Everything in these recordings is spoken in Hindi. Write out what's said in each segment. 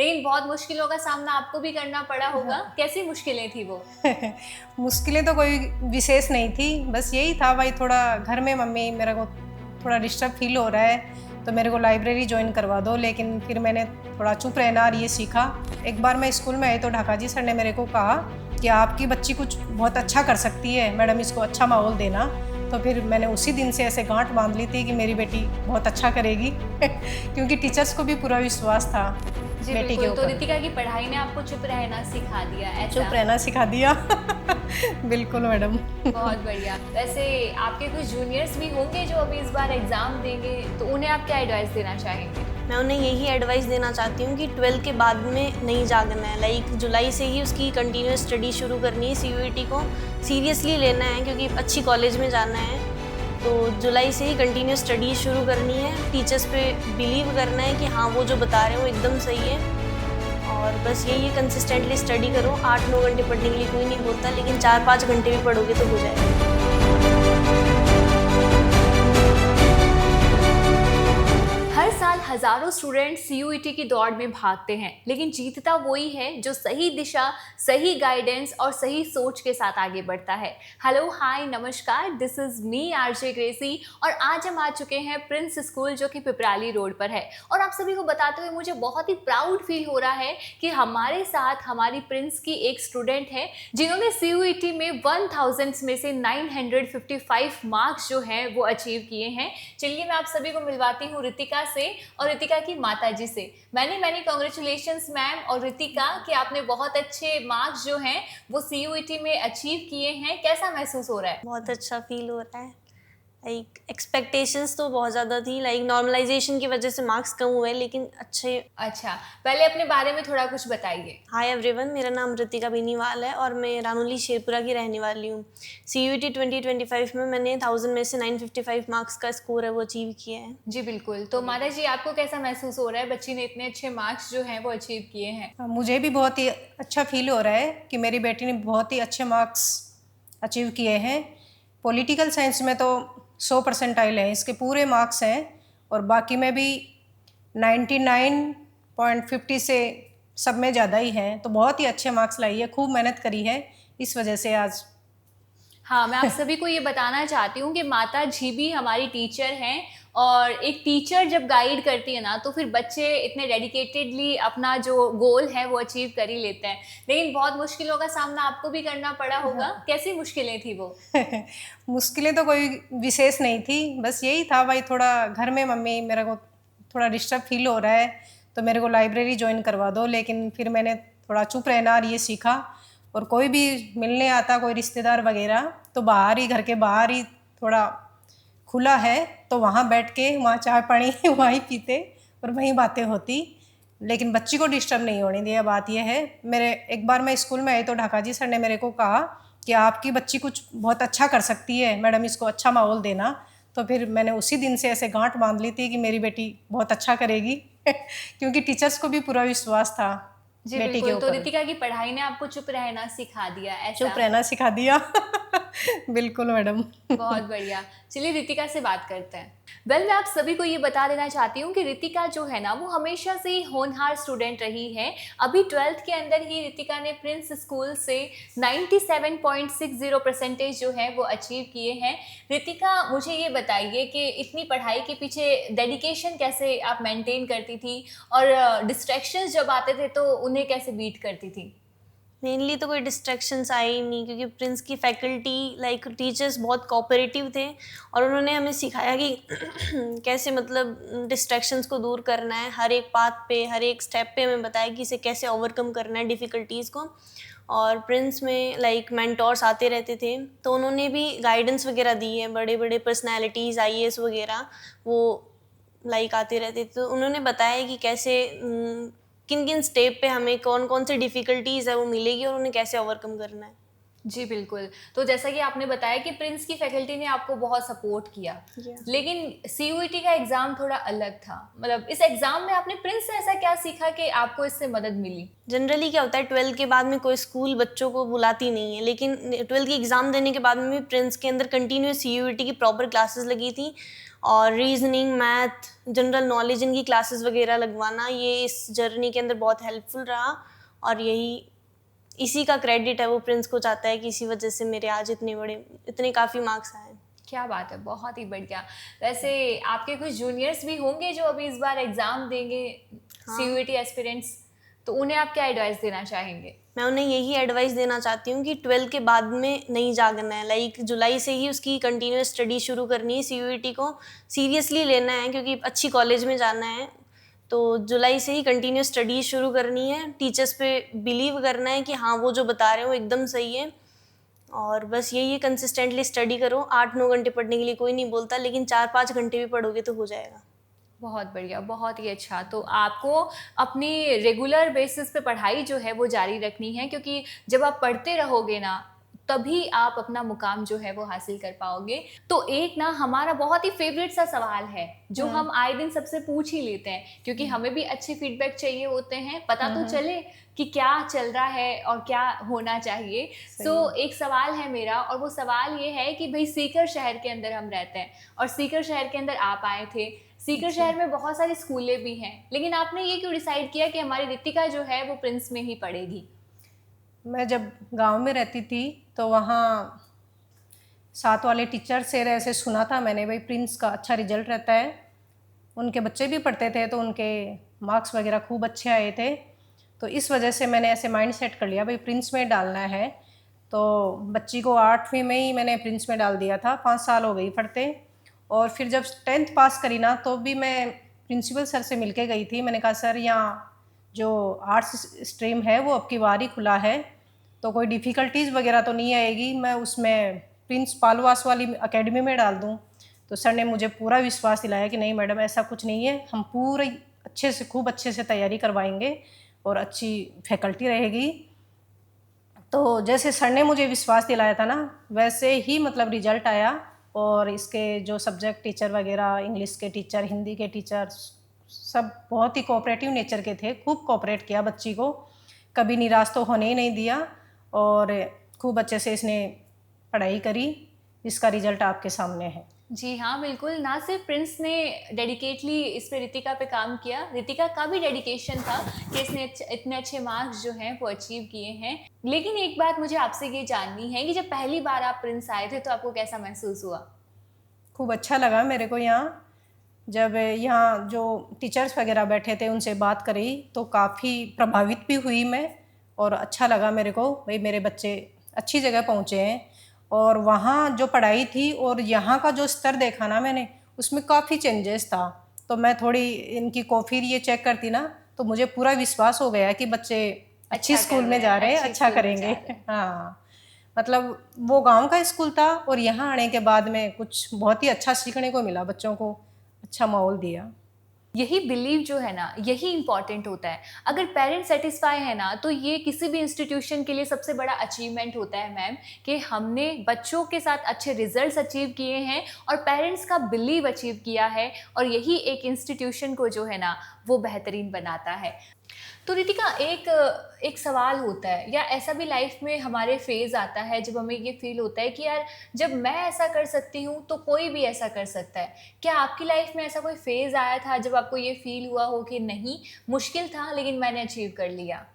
लेकिन बहुत मुश्किलों का सामना आपको भी करना पड़ा होगा। हाँ। कैसी मुश्किलें थी वो? मुश्किलें तो कोई विशेष नहीं थी, बस यही था भाई थोड़ा घर में मम्मी मेरे को थोड़ा डिस्टर्ब फ़ील हो रहा है, तो मेरे को लाइब्रेरी जॉइन करवा दो। लेकिन फिर मैंने थोड़ा चुप रहना और ये सीखा। एक बार मैं स्कूल में आई तो ढाका जी सर ने मेरे को कहा कि आपकी बच्ची कुछ बहुत अच्छा कर सकती है, मैडम इसको अच्छा माहौल देना। तो फिर मैंने उसी दिन से ऐसे गाँठ बाँध ली थी कि मेरी बेटी बहुत अच्छा करेगी क्योंकि टीचर्स को भी पूरा विश्वास था जी बेटी के बिल्कुल, तो ऊपर। रितिका की पढ़ाई ने आपको चुप रहना सिखा दिया, चुप ऐसा? रहना सिखा दिया बिल्कुल मैडम बहुत बढ़िया। वैसे आपके कुछ जूनियर्स भी होंगे जो अभी इस बार एग्ज़ाम देंगे, तो उन्हें आप क्या एडवाइस देना चाहेंगे? मैं उन्हें यही एडवाइस देना चाहती हूँ कि 12th के बाद में नहीं जागना है। लाइक जुलाई से ही उसकी कंटिन्यूस स्टडी शुरू करनी है, सीयूईटी को सीरियसली लेना है क्योंकि अच्छी कॉलेज में जाना है। तो जुलाई से ही कंटिन्यूस स्टडी शुरू करनी है, टीचर्स पे बिलीव करना है कि हाँ, वो जो बता रहे हैं वो एकदम सही है। और बस यही है, कंसिस्टेंटली स्टडी करो। 8-9 घंटे पढ़ने के लिए कोई नहीं बोलता, लेकिन 4-5 घंटे भी पढ़ोगे तो हो जाएगा। हर साल हजारों स्टूडेंट सीयूईटी की दौड़ में भागते हैं, लेकिन जीतता वही है जो सही दिशा, सही गाइडेंस और सही सोच के साथ आगे बढ़ता है। हेलो, हाय, नमस्कार, this is me RJ Gracie और आज हम आ चुके हैं प्रिंस स्कूल जो कि पिपराली रोड पर है। और आप सभी को बताते हुए मुझे बहुत ही प्राउड फील हो रहा है कि हमारे साथ हमारी प्रिंस की एक स्टूडेंट है जिन्होंने सीयूईटी में 1000 में से 955 मार्क्स जो हैं वो अचीव किए हैं। चलिए मैं आप सभी को मिलवाती हूँ रितिका से और रितिका की माताजी से। मैनी कांग्रेचुलेशंस मैम और रितिका कि आपने बहुत अच्छे मार्क्स जो हैं वो सीयूईटी में अचीव किए हैं। कैसा महसूस हो रहा है? बहुत अच्छा फील हो रहा है। लाइक एक्सपेक्टेशंस तो बहुत ज़्यादा थी, लाइक नॉर्मलाइजेशन की वजह से मार्क्स कम हुए, लेकिन अच्छे। अच्छा, पहले अपने बारे में थोड़ा कुछ बताइए। हाय एवरीवन, मेरा नाम ऋतिका बेनीवाल है और मैं रानोली शेरपुरा की रहने वाली हूँ। सीयूईटी 2025 में मैंने 1000 में से 955 मार्क्स का स्कोर है वो अचीव किया है। जी बिल्कुल, तो माता जी आपको कैसा महसूस हो रहा है बच्ची ने इतने अच्छे मार्क्स जो हैं वो अचीव किए हैं? मुझे भी बहुत ही अच्छा फील हो रहा है कि मेरी बेटी ने बहुत ही अच्छे मार्क्स अचीव किए हैं। पॉलिटिकल साइंस में तो 100 परसेंटाइल है, इसके पूरे मार्क्स हैं। और बाकी में भी 99.50 से सब में ज़्यादा ही हैं, तो बहुत ही अच्छे मार्क्स लाई है, खूब मेहनत करी है, इस वजह से आज। हाँ, मैं आप सभी को ये बताना चाहती हूँ कि माता जी भी हमारी टीचर हैं और एक टीचर जब गाइड करती है ना तो फिर बच्चे इतने डेडिकेटेडली अपना जो गोल है वो अचीव कर ही लेते हैं। लेकिन बहुत मुश्किलों का सामना आपको भी करना पड़ा होगा। हाँ। कैसी मुश्किलें थी वो? मुश्किलें तो कोई विशेष नहीं थी, बस यही था भाई थोड़ा घर में मम्मी मेरे को थोड़ा डिस्टर्ब फील हो रहा है, तो मेरे को लाइब्रेरी जॉइन करवा दो। लेकिन फिर मैंने थोड़ा चुप रहना और ये सीखा। और कोई भी मिलने आता, कोई रिश्तेदार वगैरह, तो बाहर ही, घर के बाहर ही थोड़ा खुला है, तो वहाँ बैठ के वहाँ चाय पानी वहीं पीते और वहीं बातें होती। लेकिन बच्ची को डिस्टर्ब नहीं होने दिया। बात यह है, मेरे एक बार मैं स्कूल में आई तो ढाका जी सर ने मेरे को कहा कि आपकी बच्ची कुछ बहुत अच्छा कर सकती है, मैडम इसको अच्छा माहौल देना। तो फिर मैंने उसी दिन से ऐसे गांठ बांध ली थी कि मेरी बेटी बहुत अच्छा करेगी क्योंकि टीचर्स को भी पूरा विश्वास था जी बेटी के बिल्कुल, तो ऊपर। रितिका की पढ़ाई ने आपको चुप रहना सिखा दिया, चुप ऐसा? रहना सिखा दिया बिल्कुल मैडम बहुत बढ़िया। चलिए रितिका से बात करते हैं। मैं आप सभी को ये बता देना चाहती हूँ कि रितिका जो है ना वो हमेशा से ही होनहार स्टूडेंट रही है। अभी 12th के अंदर ही रितिका ने प्रिंस स्कूल से 97.60 परसेंटेज जो है वो अचीव किए हैं। रितिका, मुझे ये बताइए कि इतनी पढ़ाई के पीछे डेडिकेशन कैसे आप मेंटेन करती थी और डिस्ट्रैक्शंस जब आते थे तो उन्हें कैसे बीट करती थी? मेनली तो कोई डिस्ट्रैक्शंस आए ही नहीं, क्योंकि प्रिंस की फैकल्टी लाइक टीचर्स बहुत कोऑपरेटिव थे और उन्होंने हमें सिखाया कि कैसे मतलब डिस्ट्रैक्शंस को दूर करना है। हर एक पाथ पे, हर एक स्टेप पे हमें बताया कि इसे कैसे ओवरकम करना है डिफ़िकल्टीज़ को। और प्रिंस में लाइक मेंटोर्स आते रहते थे, तो उन्होंने भी गाइडेंस वगैरह दी है। बड़े बड़े पर्सनैलिटीज़, आईएएस वगैरह, वो लाइक आते रहते थे, तो उन्होंने बताया कि कैसे किन किन स्टेप पे हमें कौन कौन सी डिफ़िकल्टीज़ है वो मिलेगी और उन्हें कैसे ओवरकम करना है। जी बिल्कुल। तो जैसा कि आपने बताया कि प्रिंस की फैकल्टी ने आपको बहुत सपोर्ट किया, लेकिन सीयूईटी का एग्ज़ाम थोड़ा अलग था। मतलब इस एग्ज़ाम में आपने प्रिंस से ऐसा क्या सीखा कि आपको इससे मदद मिली? जनरली क्या होता है, 12th के बाद में कोई स्कूल बच्चों को बुलाती नहीं है, लेकिन 12th की एग्ज़ाम देने के बाद में भी प्रिंस के अंदर कंटिन्यूस सीयूईटी की प्रॉपर क्लासेस लगी थी, और रीजनिंग, मैथ, जनरल नॉलेज इनकी क्लासेस वगैरह लगवाना, ये इस जर्नी के अंदर बहुत हेल्पफुल रहा। और यही इसी का क्रेडिट है, वो प्रिंस को चाहता है कि इसी वजह से मेरे आज इतने काफ़ी मार्क्स आए। क्या बात है, बहुत ही बढ़िया। वैसे आपके कुछ जूनियर्स भी होंगे जो अभी इस बार एग्ज़ाम देंगे, सीयूईटी एस्पिरेंट्स, तो उन्हें आप क्या एडवाइस देना चाहेंगे? मैं उन्हें यही एडवाइस देना चाहती हूँ कि 12th के बाद में नहीं जागना है, लाइक जुलाई से ही उसकी कंटिन्यूस स्टडी शुरू करनी है, सीयूईटी को सीरियसली लेना है क्योंकि अच्छी कॉलेज में जाना है। तो जुलाई से ही कंटिन्यूस स्टडी शुरू करनी है, टीचर्स पे बिलीव करना है कि हाँ वो जो बता रहे हैं वो एकदम सही है, और बस यही है, कंसिस्टेंटली स्टडी करो। 8-9 घंटे पढ़ने के लिए कोई नहीं बोलता, लेकिन 4-5 घंटे भी पढ़ोगे तो हो जाएगा। बहुत बढ़िया, बहुत ही अच्छा। तो आपको अपनी रेगुलर बेसिस पे पढ़ाई जो है वो जारी रखनी है, क्योंकि जब आप पढ़ते रहोगे ना, तभी आप अपना मुकाम जो है वो हासिल कर पाओगे। तो एक ना हमारा बहुत ही फेवरेट सा सवाल है जो हम आए दिन सबसे पूछ ही लेते हैं, क्योंकि हमें भी अच्छे फीडबैक चाहिए होते हैं, पता तो चले कि क्या चल रहा है और क्या होना चाहिए। सो एक सवाल है मेरा, और वो सवाल ये है कि भाई सीकर शहर के अंदर हम रहते हैं, और सीकर शहर के अंदर आप आए थे। सीकर शहर में बहुत सारी स्कूलें भी हैं, लेकिन आपने ये क्यों डिसाइड किया कि हमारी रितिका जो है वो प्रिंस में ही पढ़ेगी? मैं जब गांव में रहती थी तो वहाँ साथ वाले टीचर से ऐसे सुना था मैंने, भाई प्रिंस का अच्छा रिजल्ट रहता है, उनके बच्चे भी पढ़ते थे तो उनके मार्क्स वगैरह खूब अच्छे आए थे। तो इस वजह से मैंने ऐसे माइंड सेट कर लिया भाई प्रिंस में डालना है। तो बच्ची को 8वीं में ही मैंने प्रिंस में डाल दिया था, 5 साल हो गई पढ़ते। और फिर जब 10th पास करी ना, तो भी मैं प्रिंसिपल सर से मिलके गई थी। मैंने कहा सर यहाँ जो आर्ट्स स्ट्रीम है वो अब की बार ही खुला है, तो कोई डिफ़िकल्टीज़ वगैरह तो नहीं आएगी, मैं उसमें प्रिंस पालवास वाली एकेडमी में डाल दूँ। तो सर ने मुझे पूरा विश्वास दिलाया कि नहीं मैडम ऐसा कुछ नहीं है, हम पूरे अच्छे से खूब अच्छे से तैयारी करवाएंगे और अच्छी फैकल्टी रहेगी। तो जैसे सर ने मुझे विश्वास दिलाया था ना, वैसे ही मतलब रिजल्ट आया। और इसके जो सब्जेक्ट टीचर वगैरह, इंग्लिश के टीचर, हिंदी के टीचर, सब बहुत ही कोऑपरेटिव नेचर के थे, खूब कोऑपरेट किया बच्ची को, कभी निराश तो होने ही नहीं दिया, और खूब अच्छे से इसने पढ़ाई करी, जिसका रिजल्ट आपके सामने है। जी हाँ बिल्कुल। ना सिर्फ प्रिंस ने डेडिकेटली इस पे रितिका पे काम किया, रितिका का भी डेडिकेशन था कि इसने इतने अच्छे मार्क्स जो हैं वो अचीव किए हैं। लेकिन एक बात मुझे आपसे ये जाननी है कि जब पहली बार आप प्रिंस आए थे तो आपको कैसा महसूस हुआ? खूब अच्छा लगा मेरे को यहाँ, जब यहाँ जो टीचर्स वगैरह बैठे थे उनसे बात करी तो काफ़ी प्रभावित भी हुई मैं, और अच्छा लगा मेरे को, भाई मेरे बच्चे अच्छी जगह पहुँचे हैं। और वहाँ जो पढ़ाई थी और यहाँ का जो स्तर देखा ना मैंने, उसमें काफ़ी चेंजेस था। तो मैं थोड़ी इनकी कॉफ़ी ये चेक करती ना, तो मुझे पूरा विश्वास हो गया कि बच्चे अच्छी स्कूल में जा रहे हैं, अच्छा करेंगे। हाँ, मतलब वो गांव का स्कूल था और यहाँ आने के बाद में कुछ बहुत ही अच्छा सीखने को मिला, बच्चों को अच्छा माहौल दिया। यही बिलीव जो है ना, यही इंपॉर्टेंट होता है। अगर पेरेंट्स सेटिस्फाई है ना, तो ये किसी भी इंस्टीट्यूशन के लिए सबसे बड़ा अचीवमेंट होता है मैम, कि हमने बच्चों के साथ अच्छे रिजल्ट्स अचीव किए हैं और पेरेंट्स का बिलीव अचीव किया है, और यही एक इंस्टीट्यूशन को जो है ना वो बेहतरीन बनाता है। तो रितिका, एक सवाल होता है, या ऐसा भी लाइफ में हमारे फेज़ आता है जब हमें ये फील होता है कि यार जब मैं ऐसा कर सकती हूँ तो कोई भी ऐसा कर सकता है। क्या आपकी लाइफ में ऐसा कोई फेज़ आया था जब आपको ये फील हुआ हो कि नहीं, मुश्किल था लेकिन मैंने अचीव कर लिया?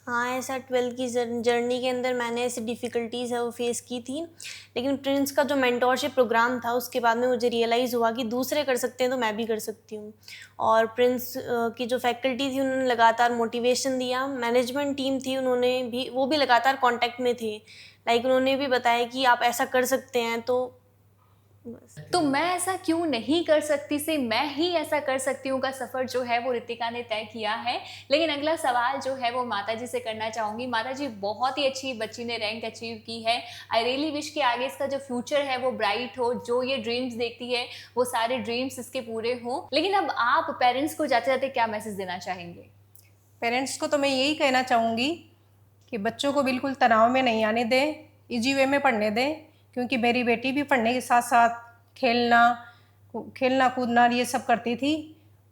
हाँ, ऐसा 12th की जर्नी के अंदर मैंने ऐसी डिफ़िकल्टीज़ है वो फेस की थी, लेकिन प्रिंस का जो मेंटोरशिप प्रोग्राम था उसके बाद में मुझे रियलाइज़ हुआ कि दूसरे कर सकते हैं तो मैं भी कर सकती हूँ। और प्रिंस की जो फैकल्टी थी उन्होंने लगातार मोटिवेशन दिया, मैनेजमेंट टीम थी उन्होंने भी, वो भी लगातार कांटेक्ट में थे, लाइक उन्होंने भी बताया कि आप ऐसा कर सकते हैं। तो मैं ऐसा क्यों नहीं कर सकती से मैं ही ऐसा कर सकती हूँ का सफ़र जो है वो रितिका ने तय किया है। लेकिन अगला सवाल जो है वो माता जी से करना चाहूँगी। माता जी, बहुत ही अच्छी बच्ची ने रैंक अचीव की है। आई रियली विश कि आगे इसका जो फ्यूचर है वो ब्राइट हो, जो ये ड्रीम्स देखती है वो सारे ड्रीम्स इसके पूरे हों। लेकिन अब आप पेरेंट्स को जाते जाते क्या मैसेज देना चाहेंगे? पेरेंट्स को तो मैं यही कहना चाहूँगी कि बच्चों को बिल्कुल तनाव में नहीं आने दें, इजी वे में पढ़ने दें, क्योंकि मेरी बेटी भी पढ़ने के साथ साथ खेलना कूदना ये सब करती थी।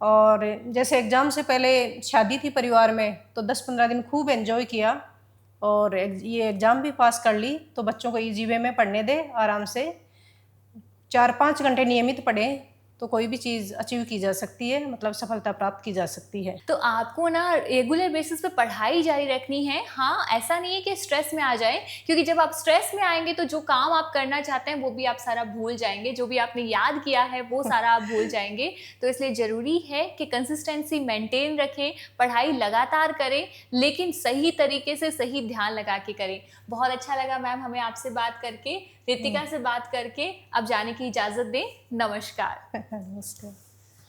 और जैसे एग्ज़ाम से पहले शादी थी परिवार में, तो 10-15 दिन खूब एंजॉय किया और ये एग्ज़ाम भी पास कर ली। तो बच्चों को इजी वे में पढ़ने दें, आराम से 4-5 घंटे नियमित पढ़ें तो कोई भी चीज़ अचीव की जा सकती है, मतलब सफलता प्राप्त की जा सकती है। तो आपको ना रेगुलर बेसिस पे पढ़ाई जारी रखनी है। हाँ, ऐसा नहीं है कि स्ट्रेस में आ जाए, क्योंकि जब आप स्ट्रेस में आएंगे तो जो काम आप करना चाहते हैं वो भी आप सारा भूल जाएंगे, जो भी आपने याद किया है वो सारा आप भूल जाएंगे। तो इसलिए ज़रूरी है कि कंसिस्टेंसी मेंटेन रखें, पढ़ाई लगातार करें, लेकिन सही तरीके से सही ध्यान लगा के करें। बहुत अच्छा लगा मैम हमें आपसे बात करके, रितिका से बात करके। अब जाने की इजाज़त दें, नमस्कार। नमस्ते।